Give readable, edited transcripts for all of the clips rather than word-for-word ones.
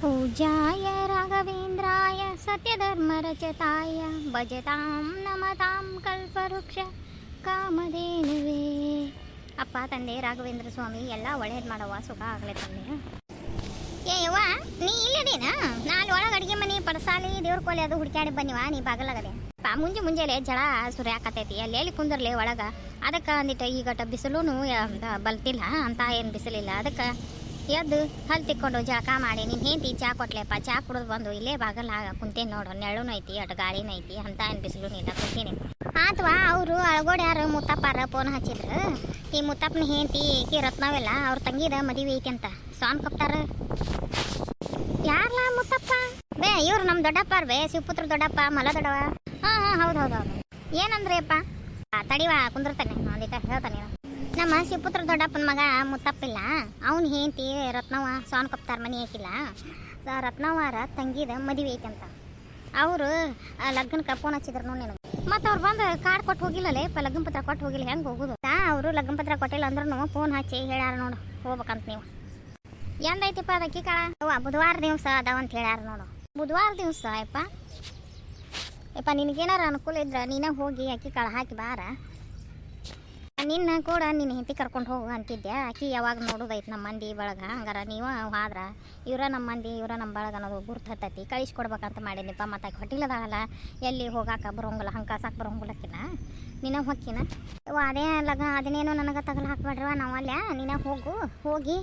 पूजाय राघवेन्द्राय सत्यधर्मरचताय भजतां नमतां कल्पवृक्ष ಕಾಮಧೇನುವೆ. ಅಪ್ಪ ತಂದೆ ರಾಘವೇಂದ್ರ ಸ್ವಾಮಿ ಎಲ್ಲ ಒಳ್ಳೇದು ಮಾಡವ, ಸುಖ ಆಗಲೇ ತಂದೆ. ಯವ್ವ ನೀ ಇಲ್ಲದೇನಾ? ನಾನು ಒಳಗೆ ಅಡುಗೆ ಮನೆ ಪಡಸಾಲಿ ದೇವ್ರ ಕೋಲಿ ಅದು ಹುಡುಕ್ಯಾಡಿ ಬನ್ನಿವ, ನೀ ಬಾಗಲಾಗದೆ ಮುಂಜಾನೆ ಜಳ ಸುರಿಯಾಕತೈತಿ, ಅಲ್ಲಿ ಎಲ್ಲಿ ಕುಂದರ್ಲಿ ಒಳಗೆ. ಅದಕ್ಕೆ ಅಂದಿಟ್ಟು ಈಗಟ ಬಿಸಿಲೂ ಬಲ್ತಿಲ್ಲ ಅಂತ, ಏನು ಬಿಸಿಲಿಲ್ಲ. ಅದಕ್ಕೆ ಎದ್ದು ಹಲ್ ತಿಕ್ಕೊಂಡು ಜಳಕ ಮಾಡಿ ನಿನ್ನ ಹೆಂಡತಿ ಚಾ ಕೊಟ್ಲೆಪ್ಪ, ಚಾ ಕುಡಿದು ಬಂದು ಇಲ್ಲೇ ಬಾಗಲ್ಲ ಕುಂತೇನು ನೋಡು. ನೆರಳು ಐತಿ, ಅಟ್ ಗಾಳಿನ ಐತಿ, ಅಂತ ಏನು ಬಿಸಿಲು ಇಲ್ಲ, ಕುಂತೀನಿ. ಆತ್ವಾ ಅವರು ಅಳಗೋಡ್ಯಾರು ಮುತ್ತಪ್ಪಾರ ಫೋನ್ ಹಚ್ಚಿದ್ರು. ಈ ಮುತ್ತಪ್ಪನ ಹೆಂಡತಿ ಈಕಿ ರತ್ನವೆಲ್ಲ ಅವ್ರ ತಂಗಿದ ಮದುವೆ ಐತಿ ಅಂತ ಸಾನ್ ಕೊಪ್ತಾರ. ಯಾರ್ಲ ಮುತ್ತಪ್ಪ? ಬೇ ಇವ್ರು ನಮ್ಮ ದೊಡ್ಡಪ್ಪಾರ ಬೇ, ಶಿವಪುತ್ರ ದೊಡ್ಡಪ್ಪ, ಮಲ ದೊಡ್ಡವ. ಹಾಂ ಹೌದು. ಏನಂದ್ರೆ ಅಪ್ಪ? ತಡಿವಾ ಕುಂದಿರ್ತಾನೆ, ಒಂದಿಟ ಹೇಳ್ತಾನೆ. ನಮ್ಮ ಶಿವಪುತ್ರ ದೊಡ್ಡಪ್ಪನ ಮಗ ಮುತ್ತಪ್ಪಿಲ್ಲ, ಅವ್ನ ಹೆಂಡತಿ ರತ್ನವ ಸಾನ್ ಕೊಪ್ತಾರ ಮನೆ ಹಾಕಿಲ್ಲ. ರತ್ನವಾರ ತಂಗಿದ ಮದುವೆ ಐತಂತ. ಅವರು ಲಗ್ನಕ್ಕೆ ಫೋನ್ ಹಚ್ಚಿದ್ರು ನೋಡಿ ನನಗೆ. ಮತ್ತು ಅವ್ರು ಬಂದು ಕಾರ್ಡ್ ಕೊಟ್ಟು ಹೋಗಿಲ್ಲಲೇ, ಲಗ್ನ ಪತ್ರ ಕೊಟ್ಟು ಹೋಗಿಲ್ಲ, ಹೆಂಗೆ ಹೋಗೋದು? ಅವರು ಲಗ್ನ ಪತ್ರ ಕೊಟ್ಟಿಲ್ಲ ಅಂದ್ರೂ ಫೋನ್ ಹಚ್ಚಿ ಹೇಳ್ಯಾರ ನೋಡು ಹೋಗ್ಬೇಕಂತ. ನೀವು ಎಂದೈತಿಪ್ಪ ಅದಕ್ಕಿ ಕಾಳ? ಬುಧವಾರ ದಿವಸ ಅದಾವಂತ ಹೇಳ್ಯಾರ ನೋಡು. ಬುಧವಾರ ದಿವಸ ಯಪ್ಪ ನಿನಗೇನಾರ ಅನುಕೂಲ ಇದ್ರೆ ನೀನೇ ಹೋಗಿ ಅಕ್ಕಿ ಕಾಳು ಹಾಕಿ ಬಾರ. ನಿನ್ನ ಕೂಡ ನಿನ್ನ ಹೆಂಡತಿ ಕರ್ಕೊಂಡು ಹೋಗು ಅಂತಿದ್ದೆ. ಆಕಿ ಯಾವಾಗ ನೋಡೋದೈತೆ ನಮ್ಮ ಮಂದಿ ಬಳಗ. ಹಂಗಾರ ನೀವು ಆದ್ರ ಇವರ ನಮ್ಮ ಮಂದಿ, ಇವರ ನಮ್ಮ ಬಳಗ ಅನ್ನೋದು ಗುರ್ತು ಹತ್ತೈತಿ, ಕಳಿಸ್ಕೊಡ್ಬೇಕಂತ ಮಾಡಿದ್ನಿಪ್ಪ. ಮತ್ತು ಆಕೆ ಹೊಟ್ಟಿಲದಾಗಲ್ಲ, ಎಲ್ಲಿ ಹೋಗಾಕ ಬರೋಂಗಿಲ್ಲ, ಹಂಗೆ ಸಾಕು ಬರೋಂಗಿಲ್ಲಕ್ಕಿನ. ನೀನ ಹೊಕ್ಕಿನ ಅದೇ ಲಗ್ನ ಅದನ್ನೇನೋ ನನಗೆ ತಗಲು ಹಾಕ್ಬೇಡ್ರವ, ನಾವು ಅಲ್ಲೇ ನೀನೇ ಹೋಗಿ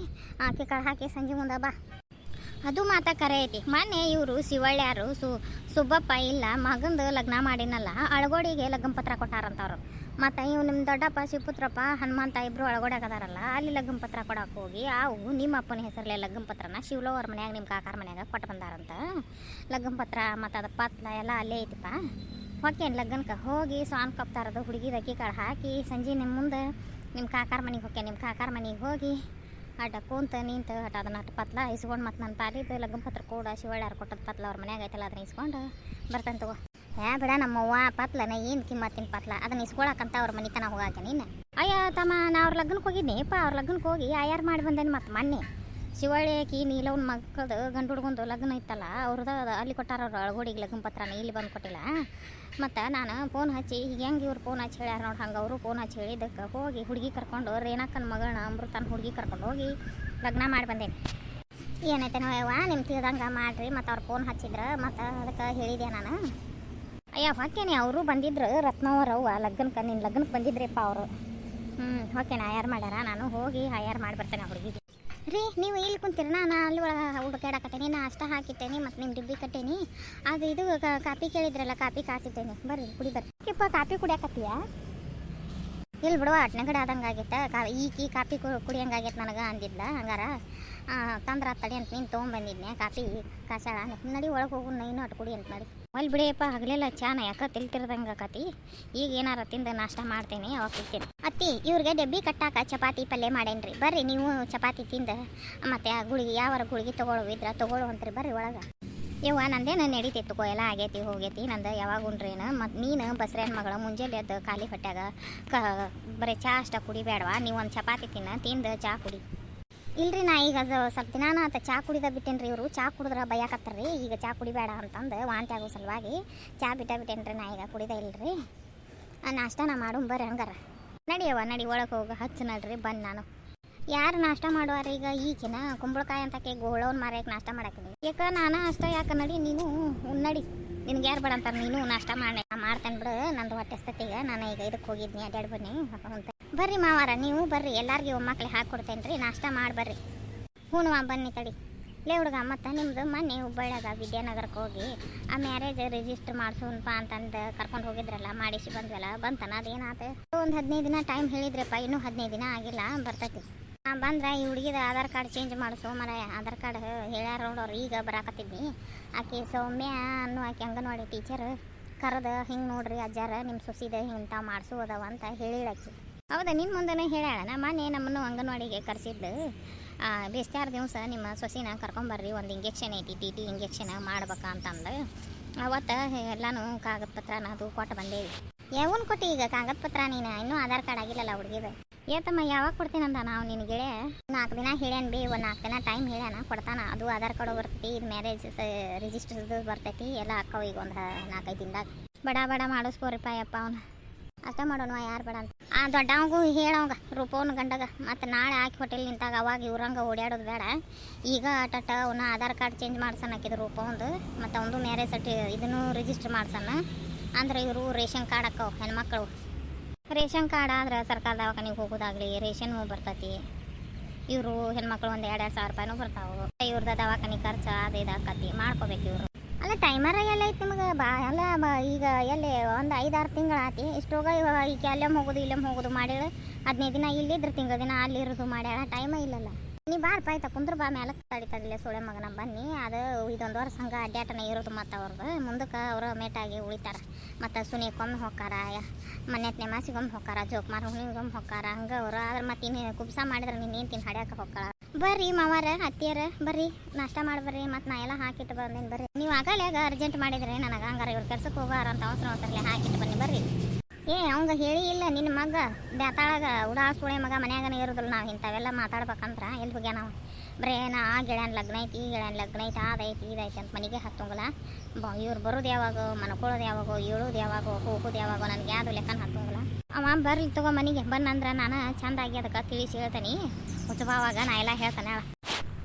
ಆಕಿ ಕಾಳು ಹಾಕಿ ಸಂಜೆ ಮುಂದೆ ಬಾ. ಅದು ಮಾತಾ ಕರೆ ಐತಿ. ಮೊನ್ನೆ ಇವರು ಶಿವಳ್ಳ್ಯಾರು ಸುಬ್ಬಪ್ಪ ಇಲ್ಲ ಮಗಂದು ಲಗ್ನ ಮಾಡಿನಲ್ಲ, ಅಳಗೋಡಿಗೆ ಲಗ್ನ ಪತ್ರ ಕೊಟ್ಟಾರಂತವ್ರು. ಮತ್ತು ಇವು ನಿಮ್ಮ ದೊಡ್ಡಪ್ಪ ಶಿವಪುತ್ರಪ್ಪ ಹನುಮಂತ ಇಬ್ಬರು ಒಳಗೋಡಾಗದಾರಲ್ಲ, ಅಲ್ಲಿ ಲಗ್ನ ಪತ್ರ ಕೊಡಕ್ಕೆ ಹೋಗಿ ಅವು ನಿಮ್ಮ ಅಪ್ಪನ ಹೆಸರಲ್ಲೇ ಲಗ್ನ ಪತ್ರನ ಶಿವಲವ್ರ ಮನ್ಯಾಗ ನಿಮ್ಮ ಕಾಕಾರ ಮನ್ಯಾಗ ಕೊಟ್ಟು ಬಂದಾರಂತ. ಲಗ್ನ ಪತ್ರ ಮತ್ತು ಅದು ಪತ್ಲ ಎಲ್ಲ ಅಲ್ಲೇ ಐತಿಪ್ಪ. ಹೊಕ್ಕೇನು ಲಗ್ನಕ್ಕೆ ಹೋಗಿ ಸಾನ್ ಕಪ್ತಾರದು ಹುಡುಗಿದ ಅಕ್ಕಿ ಕಾಳು ಹಾಕಿ ಸಂಜೆ ನಿಮ್ಮ ಮುಂದೆ ನಿಮ್ಮ ಕಾಕಾರ ಮನೆಗೆ ಹೊಕ್ಕೆ. ನಿಮ್ಮ ಕಾಕಾರ ಮನೆಗೆ ಹೋಗಿ ಅಡ್ಡ ಕುಂತ ನಿಂತು ಅದನ್ನ ಪತ್ಲ ಇಸ್ಕೊಂಡು ಮತ್ತು ನನ್ನ ಪಾಲಿದ್ದು ಲಗ್ನ ಪತ್ರ ಕೂಡ ಶಿವಳ್ಳ್ಯಾರು ಕೊಟ್ಟದ ಪತ್ಲ ಅವ್ರ ಮನ್ಯಾಗ ಐತಲ್ಲ, ಅದನ್ನ ಇಸ್ಕೊಂಡು ಬರ್ತಾನೆ ತಗೋ. ಬಿಡ ನಮ್ಮವ್ವ ಪತ್ಲನ ಏನು ಕಿಮ್ಮತ್ತಿನ ಪತ್ಲ, ಅದನ್ನ ಇಸ್ಕೊಳಕಂತ ಅವ್ರ ಮನೆ ತನಕ ಹೋಗಾಕೆ ನೀನು. ಅಯ್ಯ ತಮ್ಮ, ನಾ ಅವ್ರ ಲಗ್ನಕ್ಕೆ ಹೋಗಿದ್ನಿಪ್ಪ. ಅವ್ರ ಲಗ್ನಕ್ಕೆ ಹೋಗಿ ಆಯಾರು ಮಾಡಿ ಬಂದೇನೆ. ಮತ್ತು ಮೊನ್ನೆ ಶಿವಳ್ಳಿಯಾಕಿ ನೀಲವ್ನ ಮಕ್ಕಳದು ಗಂಡು ಹುಡ್ಗೊಂದು ಲಗ್ನ ಇತ್ತಲ್ಲ, ಅವ್ರದ್ದು ಅಲ್ಲಿ ಕೊಟ್ಟಾರ ಅವ್ರು ಅಳಗೋಡಿಗೆ ಲಗ್ನ ಪತ್ರನ, ಇಲ್ಲಿ ಬಂದು ಕೊಟ್ಟಿಲ್ಲ. ಮತ್ತು ನಾನು ಫೋನ್ ಹಚ್ಚಿ ಈಗ ಹೆಂಗೆ ಇವ್ರು ಫೋನ್ ಹಚ್ಚಿ ಹೇಳ್ಯಾರ ನೋಡಿ, ಹಂಗೆ ಅವರು ಫೋನ್ ಹಚ್ಚಿ ಹೇಳಿದ್ದಕ್ಕೆ ಹೋಗಿ ಹುಡುಗಿ ಕರ್ಕೊಂಡು ರೇಣಕ್ಕನ ಮಗಳನ್ನ ಅಮೃತನ ಹುಡುಗಿ ಕರ್ಕೊಂಡು ಹೋಗಿ ಲಗ್ನ ಮಾಡಿ ಬಂದೇನೆ. ಏನೈತೆ ನಾವ್ಯವ ನಿಮ್ಮ ತಿಳಿದಂಗೆ ಮಾಡಿರಿ. ಮತ್ತು ಅವ್ರು ಫೋನ್ ಹಚ್ಚಿದ್ರು, ಮತ್ತು ಅದಕ್ಕೆ ಹೇಳಿದೆ ನಾನು. ಅಯ್ಯ ಹೊಕ್ಕೇನೆ ಅವರು ಬಂದಿದ್ರು ರತ್ನವರವ್ವ ಲಗ್ನಕ್ಕೆ, ನಿನ್ನ ಲಗ್ನಕ್ಕೆ ಬಂದಿದ್ರಿಪ್ಪ ಅವರು. ಹೊಕ್ಕೇನೆ ಆಯಾರು ಮಾಡ್ಯಾರ, ನಾನು ಹೋಗಿ ಆಯಾರು ಮಾಡಿ ಬರ್ತೇನೆ ಹುಡುಗಿಗೆ. ರೀ ನೀವು ಇಲ್ಲಿ ಕುಂತೀರಿ, ನಾನು ಅಲ್ಲಿ ಒಳಗೆ ಹುಡುಕಾಡಕತ್ತೇನೆ, ನಾಷ್ಟ ಹಾಕಿಟ್ಟೇನೆ ಮತ್ತು ನಿಮ್ಮ ಡಿಬ್ಬಿ ಕಟ್ಟೇನಿ. ಅದು ಇದು ಕಾಪಿ ಕೇಳಿದ್ರಲ್ಲ, ಕಾಪಿ ಕಾಸಿಟ್ಟೇನೆ, ಬರ್ರಿ ಕುಡಿ ಬರ್ರಿ. ಇಪ್ಪ ಕಾಪಿ ಕುಡಿಯಾಕತ್ತೀಯಾ? ಇಲ್ಲಿ ಬಿಡುವ ಅಟ್ನಗಡೆ ಆದಂಗೆ ಆಗೈತೆ, ಈ ಕಾಪಿ ಕುಡಿಯಂಗಾಗೈತೆ ನನಗೆ ಅಂದಿದ್ಲ. ಹಂಗಾರ ತಂದ್ರೆ ತಡಿ ಅಂತ ನೀನು ತೊಗೊಂಬಂದಿದ್ನೆ ಕಾಪಿ ಕಾಸಾಳ. ನಡಿ ಒಳಗೆ ಹೋಗು, ನೀನು ಅಟ್ ಕುಡಿ ಅಂತ ಮಾಡಿ. ಅಲ್ಲಿ ಬಿಡಿಯಪ್ಪ ಹಗಲೆಲ್ಲ ಚಾನ ಯಾಕೆ ತಿಳ್ತಿರ್ದಂಗೆ ಆಕತಿ. ಈಗ ಏನಾರ ತಿಂದು ನಾಷ್ಟ ಮಾಡ್ತೇನೆ, ಅವಾಗ ಕುಡ್ತೇನೆ. ಅತ್ತಿ ಇವ್ರಿಗೆ ಡಬ್ಬಿ ಕಟ್ಟಾಕ ಚಪಾತಿ ಪಲ್ಯ ಮಾಡೇನ್ರಿ, ಬರ್ರಿ ನೀವು ಚಪಾತಿ ತಿಂದು ಮತ್ತು ಆ ಗುಳಿಗೆ ಯಾವಾರ ಗುಳಿಗೆ ತೊಗೊಳ್ಳೋವಿದ್ರೆ ತೊಗೊಳ್ಳುವಂತ್ರಿ, ಬರ್ರಿ ಒಳಗೆ. ಯವ್ವ ನಂದೇನು ನಡೀತಿತ್ತು, ಎಲ್ಲ ಆಗೈತಿ ಹೋಗೈತಿ ನಂದು, ಯಾವಾಗ ಉಂಡ್ರೇನು. ಮತ್ತು ನೀನು ಬಸ್ರೇನ ಮಗಳು ಮುಂಜಾನೆ ಎದ್ದು ಖಾಲಿ ಹೊಟ್ಯಾಗ ಬರೀ ಚಾ ಅಷ್ಟ ಕುಡಿಬೇಡವಾ, ನೀವು ಒಂದು ಚಪಾತಿ ತಿಂದು ಚಾ ಕುಡಿ. ಇಲ್ರಿ ನಾ ಈಗ ಸ್ವಲ್ಪ ದಿನ ಆತ ಚಾ ಕುಡಿದ ಬಿಟ್ಟೇನ್ರಿ. ಇವರು ಚಾ ಕುಡಿದ್ರೆ ಬೈಯಾಕತ್ತಾರ್ರಿ, ಈಗ ಚಾ ಕುಡಿಬೇಡ ಅಂತಂದು ವಾಂತಿ ಆಗೋ ಸಲುವಾಗಿ ಚಾ ಬಿಟ್ಟೇನ್ರಿ. ನಾ ಈಗ ಕುಡಿದ ಇಲ್ರಿ. ನಾಷ್ಟನ ಮಾಡು ಬರ್ರಿ. ಹಂಗಾರ ನಡಿಯವ್ವ ನಡಿ ಒಳಗೆ ಹೋಗಿ ಹಚ್ಚು ನಡ್ರಿ ಬಂದು. ನಾನು ಯಾರು ನಾಷ್ಟ ಮಾಡುವಾರ ಈಗ ಈಗಿನ ಕುಂಬಳಕಾಯಿ ಅಂತಕ್ಕೆ ಗೋಳವ್ನ ಮಾರ್ಯಾಕೆ ನಾಷ್ಟ ಮಾಡಾಕಿದ್ವಿ. ಯಾಕೆ ನಾನು ಅಷ್ಟ ಯಾಕೆ ನಡಿ ನೀನು ನಡಿ, ನಿನ್ಗೆ ಯಾರು ಬೇಡ ಅಂತಾರೆ, ನೀನು ನಾಷ್ಟ ಮಾಡ್ತೇನೆ ಬಿಡು. ನಂದು ಹೊಟ್ಟೆ ಸ್ಥಿತಿಗೆ ನಾನು ಈಗ ಇದಕ್ಕೆ ಹೋಗಿದ್ನಿ, ಅಡ್ಯಾಡ್ ಬನ್ನಿ ಅಂತ. ಬರ್ರಿ ಮಾವಾರ ನೀವು ಬರ್ರಿ, ಎಲ್ಲಾರ್ಗಿ ಒಮ್ಮಕ್ಳಿಗೆ ಹಾಕ್ಕೊಡ್ತೇನೆ ರೀ, ನಾಷ್ಟ ಮಾಡಿ ಬರ್ರಿ. ಹ್ಞೂ ಬನ್ನಿ ತಡಿ ಲೇ ಹುಡುಗ. ಮತ್ತು ನಿಮ್ಮದು ಮೊನ್ನೆ ಹುಬ್ಬಳ್ಳಿಯಾಗ ವಿದ್ಯಾನಗರಕ್ಕೆ ಹೋಗಿ ಆ ಮ್ಯಾರೇಜ್ ರಿಜಿಸ್ಟರ್ ಮಾಡಿಸೋಣಪ್ಪ ಅಂತಂದು ಕರ್ಕೊಂಡು ಹೋಗಿದ್ರಲ್ಲ, ಮಾಡಿಸಿ ಬಂದ್ವಲ್ಲ, ಬಂತನ ಅದೇನಾತ? ಒಂದು 15 ದಿನ ಟೈಮ್ ಹೇಳಿದ್ರಪ್ಪ, ಇನ್ನೂ 15 ದಿನ ಆಗಿಲ್ಲ, ಬರ್ತೈತಿ. ಬಂದ್ರೆ ಈ ಹುಡುಗಿದ ಆಧಾರ್ ಕಾರ್ಡ್ ಚೇಂಜ್ ಮಾಡಿಸೋ ಮರ. ಆಧಾರ್ ಕಾರ್ಡ್ ಹೇಳ್ಯಾರ ನೋಡೋರು, ಈಗ ಬರಾಕತ್ತಿದ್ನಿ. ಆಕೆ ಸೌಮ್ಯ ಅನ್ನೋ ಆಕೆ ಅಂಗನವಾಡಿ ಟೀಚರ್ ಕರೆದು ಹಿಂಗೆ ನೋಡ್ರಿ ಅಜ್ಜಾರ ನಿಮ್ಮ ಸೊಸಿದ ಇಂಥ ಮಾಡಿಸೋದವ ಅಂತ ಹೇಳಿಳಾಕಿ. ಹೌದಾ ನಿನ್ನ ಮುಂದೆನೇ ಹೇಳ್ಯಾಳ. ಮೊನ್ನೆ ನಮ್ಮನ್ನು ಅಂಗನವಾಡಿಗೆ ಕರೆಸಿದ್ದು, ಬೇಸ್ತಾರು ದಿವಸ ನಿಮ್ಮ ಸೊಸಿನ ಕರ್ಕೊಂಬರ್ರಿ, ಒಂದು ಇಂಜೆಕ್ಷನ್ ಐತಿ, ಟಿ ಟಿ ಇಂಜೆಕ್ಷನ್ ಮಾಡ್ಬೇಕಂತಂದು ಅವತ್ತು ಎಲ್ಲನೂ ಕಾಗದ ಪತ್ರನ ಅದು ಕೊಟ್ಟು ಬಂದೇವಿ. ಯಾವನ್ ಕೊಟ್ಟು ಈಗ ಕಾಗದ ಪತ್ರ? ನೀನು ಇನ್ನೂ ಆಧಾರ್ ಕಾರ್ಡ್ ಆಗಿಲ್ಲಲ್ಲ ಹುಡುಗಿದ. ಏತಮ್ಮ ಯಾವಾಗ ಕೊಡ್ತೀನಂದ ನಾವು ನಿನ್ನ ಗೆಳೆಯ 4 ದಿನ ಹೇಳ್ಯಾನ ಬಿ, ಒಂದು 4 ದಿನ ಟೈಮ್ ಹೇಳ್ಯಾನ, ಕೊಡ್ತಾನ. ಅದು ಆಧಾರ್ ಕಾರ್ಡು ಬರ್ತೈತಿ, ಇದು ಮ್ಯಾರೇಜ್ ರಿಜಿಸ್ಟರ್ದು ಬರ್ತೈತಿ, ಎಲ್ಲ ಅಕ್ಕವ ಈಗ ಒಂದು 4-5 ದಿನದಾಗ. ಬಡ ಮಾಡಿಸ್ಕೋರಿಪ್ಪ ಯಪ್ಪ ಅವನು. ಅಷ್ಟ ಮಾಡೋಣ, ಯಾರು ಬೇಡ ಅಂತ. ಆ ದೊಡ್ಡವಂಗೂ ಹೇಳವಂಗ ರೂಪವನ್ ಗಂಡಗ, ಮತ್ತು ನಾಳೆ ಹಾಕಿ ಹೋಟೆಲ್ ನಿಂತಾಗ ಅವಾಗ ಇವ್ರಂಗೆ ಓಡಾಡೋದು ಬೇಡ. ಈಗ ಅಟಟ ಅವನ ಆಧಾರ್ ಕಾರ್ಡ್ ಚೇಂಜ್ ಮಾಡ್ಸೋಣ ಹಾಕಿದ್ರು ರೂಪವಂದು, ಮತ್ತು ಅವನು ಮ್ಯಾರೇಜ್ ಇದನ್ನು ರಿಜಿಸ್ಟರ್ ಮಾಡ್ಸೋಣ. ಅಂದ್ರೆ ಇವರು ರೇಷನ್ ಕಾರ್ಡ್ ಹಾಕವು ಹೆಣ್ಮಕ್ಳು. ರೇಷನ್ ಕಾರ್ಡ್ ಆದ್ರೆ ಸರ್ಕಾರ ದವಾಖಾನಿಗೆ ಹೋಗೋದಾಗಲಿ ರೇಷನ್ ಬರ್ತೈತಿ. ಇವರು ಹೆಣ್ಮಕ್ಳು ಒಂದು 2-2 ಸಾವಿರ ರೂಪಾಯಿನೂ ಬರ್ತಾವೆ. ಇವ್ರದ್ದು ದವಾಖಾನೆ ಖರ್ಚು ಅದು ಇದಾಕತಿ ಮಾಡ್ಕೋಬೇಕು ಇವರು. ಅಲ್ಲ ಟೈಮರ ಎಲ್ಲ ಐತಿ ನಿಮಗೆ ಈಗ ಎಲ್ಲಿ ಒಂದು 5-6 ತಿಂಗಳು ಆತಿ. ಇಷ್ಟೋಗ ಈಗ ಅಲ್ಲೇ ಹೋಗೋದು ಇಲ್ಲೇ ಹೋಗೋದು ಮಾಡ್ಯಾಳ. 15 ದಿನ ಇಲ್ಲಿದ್ರೆ ತಿಂಗಳ ದಿನ ಅಲ್ಲಿ ಇರೋದು ಮಾಡ್ಯಾಳ. ಟೈಮ ಇಲ್ಲಲ್ಲ. ನೀ ಬಾರಪ್ಪ ಆಯ್ತಾ ಕುಂದ್ರ ಬಾ ಮೇಲೆ ತಡಿತಡಿಲ್ಲ ಸೋಳೆ ಮಗನ ಬನ್ನಿ. ಅದು ಇದೊಂದು ವರ್ಷ ಹಂಗೆ ಅಡ್ಡಾಟನ ಇರೋದು. ಮತ್ತು ಅವ್ರದ್ದು ಮುಂದಕ್ಕೆ ಅವರು ಮೇಟಾಗಿ ಉಳಿತಾರೆ. ಮತ್ತು ಸುನಿಗೊಮ್ಮೆ ಹೋಗಾರ, ಮನೆತ್ನೆ ಮಾಸಿಗೊಮ್ಮೆ ಹೋಗಾರ, ಜೋಕ್ಮಾರ ಹುಣಿಗೊಮ್ಮೆ ಹೋಗಾರ. ಹಂಗೆ ಅವರು ಆದ್ರೆ ಮತ್ತು ಇನ್ನು ಕುಬ್ಸ ಮಾಡಿದ್ರೆ ನೀನು ಏನು ತಿನ್ನು ಹಡ್ಯಾಕ ಹೋಗ್ತಾಳ. ಬರ್ರಿ ಮಾವಾರ ಅತ್ತಿಯರ ಬರ್ರಿ ನಾಷ್ಟ ಮಾಡಿ ಬರ್ರಿ. ಮತ್ತು ನಾ ಎಲ್ಲ ಹಾಕಿಟ್ಟು ಬಂದೇನು ಬರ್ರಿ. ನೀವು ಆಗಲ್ಯಾಗ ಅರ್ಜೆಂಟ್ ಮಾಡಿದ್ರಿ ನನಗೆ ಹಂಗಾರ ಇವ್ರು ಕೆಲ್ಸಕ್ಕೆ ಹೋಗಾರ ಅಂತ ಅವಸರ ಹಾಕಿಟ್ಟು ಬನ್ನಿ ಬರ್ರಿ. ಅವಂಗ ಹೇಳಿ ಇಲ್ಲ ನಿನ್ನ ಮಗ ಬ್ಯಾತಾಳಾಗ ಉಡಾ ಸುಳೆ ಮಗ ಮನ್ಯಾಗನೇ ಇರೋದಿಲ್ಲ. ನಾವು ಇಂಥವೆಲ್ಲ ಮಾತಾಡ್ಬೇಕಂದ್ರೆ ಎಲ್ಲಿ ಹೋಗ್ಯ ನಾವು ಬರೀ ಆ ಗೆಳೆಯನ ಲಗ್ನ ಐತಿ ಈ ಗೆಳೆಯನ ಲಗ್ನ ಐತಿ ಅದೈತಿ ಇದೈತಿ ಅಂತ ಮನೆಗೆ ಹತ್ತಂಗಿಲ್ಲ. ಇವ್ರು ಬರೋದು ಯಾವಾಗೋ ಮನ್ಕೊಳ್ಳೋದು ಯಾವಾಗೋ ಏಳೋದು ಯಾವಾಗೋ ಹೋಗೋದು ಯಾವಾಗೋ ನನಗೆ ಯಾವುದು ಲೆಕ್ಕನ ಹತ್ತಂಗಿಲ್ಲ. ಅವ ಬರ್ಲಿ ತಗೋ ಮನೆಗೆ ಬಂದಂದ್ರೆ ನಾನು ಚಂದಾಗಿ ಅದಕ್ಕೆ ತಿಳಿಸಿ ಹೇಳ್ತೀನಿ. ಹುಚ್ಚಬಾವಾಗ ನಾ ಎಲ್ಲ ಹೇಳ್ತಾನೆ.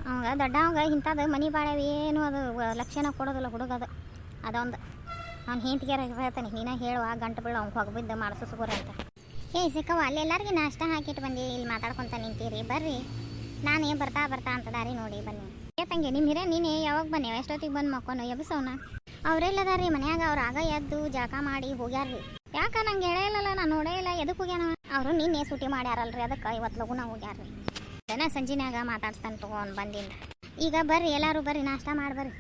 ಅವಂಗ ದೊಡ್ಡವಂಗ ಇಂಥದ್ದು ಮನೆ ಬಾಳವಿ ಏನು ಅದು ಲಕ್ಷಣ ಕೊಡೋದಿಲ್ಲ ಹುಡುಗದು. ಅದೊಂದು ಅವ್ನು ಹಿಂತಿಗೆ ಹೇಳ್ತಾನೆ. ನೀನು ಹೇಳುವ ಗಂಟು ಬೀಳು ಅವ್ನು ಹೋಗ್ಬಿದ್ದು ಮಾಡಿಸೋಸ್ಕೋರ ಅಂತ. ಸಿಕ್ಕವ ಅಲ್ಲಿ ಎಲ್ಲರಿಗೆ ನಾಷ್ಟ ಹಾಕಿಟ್ಟು ಬಂದು ಇಲ್ಲಿ ಮಾತಾಡ್ಕೊತ ನಿಂತೀರಿ. ಬರ್ರಿ ನಾನೇ ಬರ್ತಾ ಅಂತ ದಾರಿ ನೋಡಿ ಬನ್ನಿ. ತಂಗಿ ನಿಮ್ಮ ಹಿರಿಯ ನೀನೇ ಯಾವಾಗ ಬನ್ನಿ ಎಷ್ಟೊತ್ತಿಗೆ ಬಂದು ಮಕ್ಕೊನು ಎಬ್ಸವನ. ಅವರೆಲ್ಲದಾರಿ ಮನ್ಯಾಗ ಅವ್ರು ಆಗ ಎದ್ದು ಜಳಕ ಮಾಡಿ ಹೋಗ್ಯಾರ್ರಿ. ಯಾಕೆ ನಂಗೆ ಹೇಳೇ ನಾನು ನೋಡೇ ಇಲ್ಲ. ಎದಕ್ಕೆ ಹೋಗ್ಯಾನ ಅವರು ನಿನ್ನೆ ಸೂಟಿ ಮಾಡ್ಯಾರಲ್ರಿ, ಅದಕ್ಕೆ ಇವತ್ತು ಲಗುನ ಹೋಗ್ಯಾರ್ರಿ. ಜನ ಸಂಜಿನಾಗ ಮಾತಾಡ್ಸ್ತಾನೆ ತಗೊಂಡು ಬಂದಿಂದ. ಈಗ ಬರ್ರಿ ಎಲ್ಲರೂ ಬರ್ರಿ ನಾಷ್ಟ ಮಾಡಿ ಬರ್ರಿ.